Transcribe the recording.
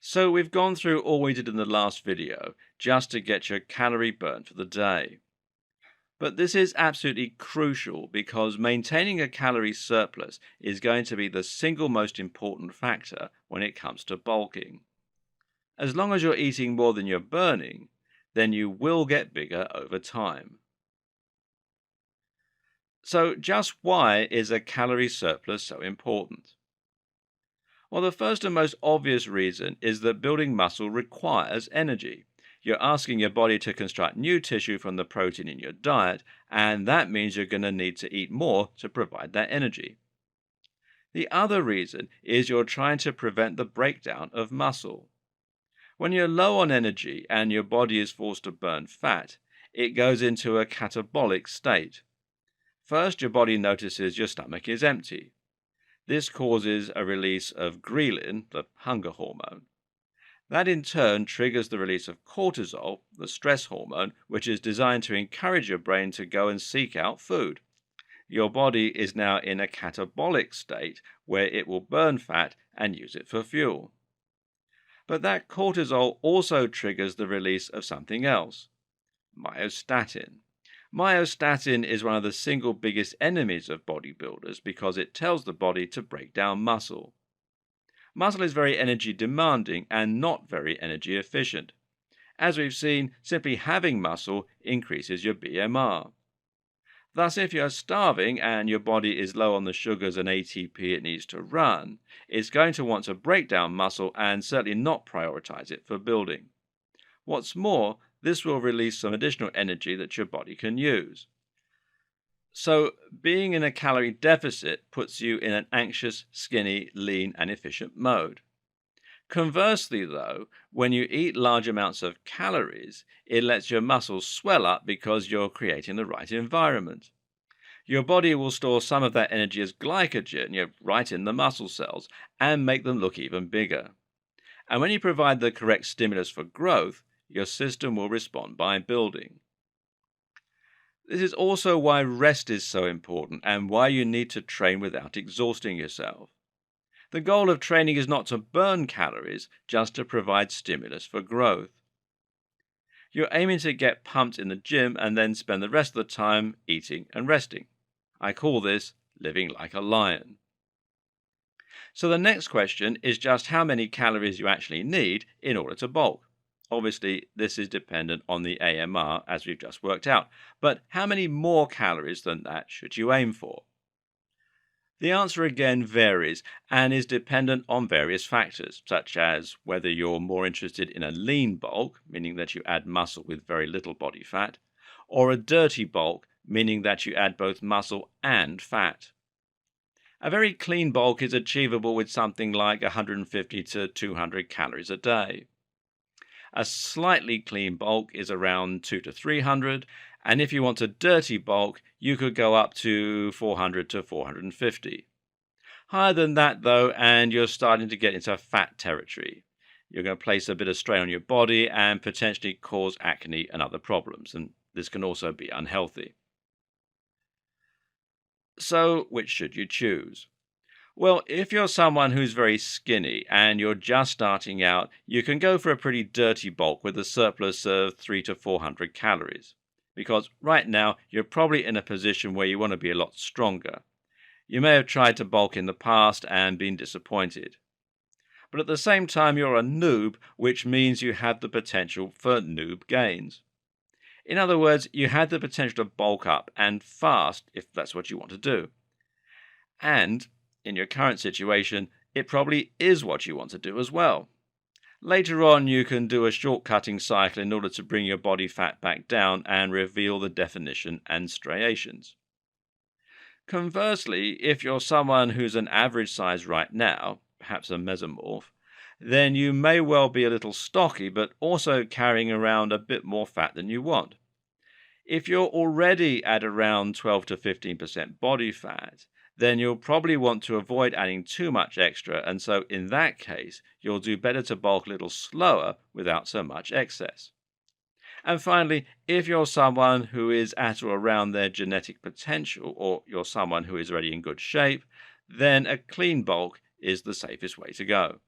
So we've gone through all we did in the last video just to get your calorie burn for the day. But this is absolutely crucial because maintaining a calorie surplus is going to be the single most important factor when it comes to bulking. As long as you're eating more than you're burning, then you will get bigger over time. So just why is a calorie surplus so important? Well, the first and most obvious reason is that building muscle requires energy. You're asking your body to construct new tissue from the protein in your diet, and that means you're going to need to eat more to provide that energy. The other reason is you're trying to prevent the breakdown of muscle. When you're low on energy and your body is forced to burn fat, it goes into a catabolic state. First, your body notices your stomach is empty. This causes a release of ghrelin, the hunger hormone. That in turn triggers the release of cortisol, the stress hormone, which is designed to encourage your brain to go and seek out food. Your body is now in a catabolic state where it will burn fat and use it for fuel. But that cortisol also triggers the release of something else, myostatin. Myostatin is one of the single biggest enemies of bodybuilders because it tells the body to break down muscle. Muscle is very energy demanding and not very energy efficient. As we've seen, simply having muscle increases your BMR. Thus, if you're starving and your body is low on the sugars and ATP it needs to run, it's going to want to break down muscle and certainly not prioritize it for building. What's more, this will release some additional energy that your body can use. So, being in a calorie deficit puts you in an anxious, skinny, lean, and efficient mode. Conversely, though, when you eat large amounts of calories, it lets your muscles swell up because you're creating the right environment. Your body will store some of that energy as glycogen, right in the muscle cells, and make them look even bigger. And when you provide the correct stimulus for growth, your system will respond by building. This is also why rest is so important and why you need to train without exhausting yourself. The goal of training is not to burn calories, just to provide stimulus for growth. You're aiming to get pumped in the gym and then spend the rest of the time eating and resting. I call this living like a lion. So the next question is just how many calories you actually need in order to bulk. Obviously, this is dependent on the AMR, as we've just worked out. But how many more calories than that should you aim for? The answer again varies and is dependent on various factors, such as whether you're more interested in a lean bulk, meaning that you add muscle with very little body fat, or a dirty bulk, meaning that you add both muscle and fat. A very clean bulk is achievable with something like 150 to 200 calories a day. A slightly clean bulk is around 2 to 300, and if you want a dirty bulk, you could go up to 400 to 450. Higher than that, though, and you're starting to get into fat territory. You're going to place a bit of strain on your body and potentially cause acne and other problems, and this can also be unhealthy. So, which should you choose? Well, if you're someone who's very skinny and you're just starting out, you can go for a pretty dirty bulk with a surplus of 300 to 400 calories. Because right now, you're probably in a position where you want to be a lot stronger. You may have tried to bulk in the past and been disappointed. But at the same time, you're a noob, which means you have the potential for noob gains. In other words, you have the potential to bulk up and fast if that's what you want to do. And in your current situation, it probably is what you want to do as well. Later on, you can do a short-cutting cycle in order to bring your body fat back down and reveal the definition and striations. Conversely, if you're someone who's an average size right now, perhaps a mesomorph, then you may well be a little stocky but also carrying around a bit more fat than you want. If you're already at around 12 to 15% body fat, then you'll probably want to avoid adding too much extra, and so in that case, you'll do better to bulk a little slower without so much excess. And finally, if you're someone who is at or around their genetic potential, or you're someone who is already in good shape, then a clean bulk is the safest way to go.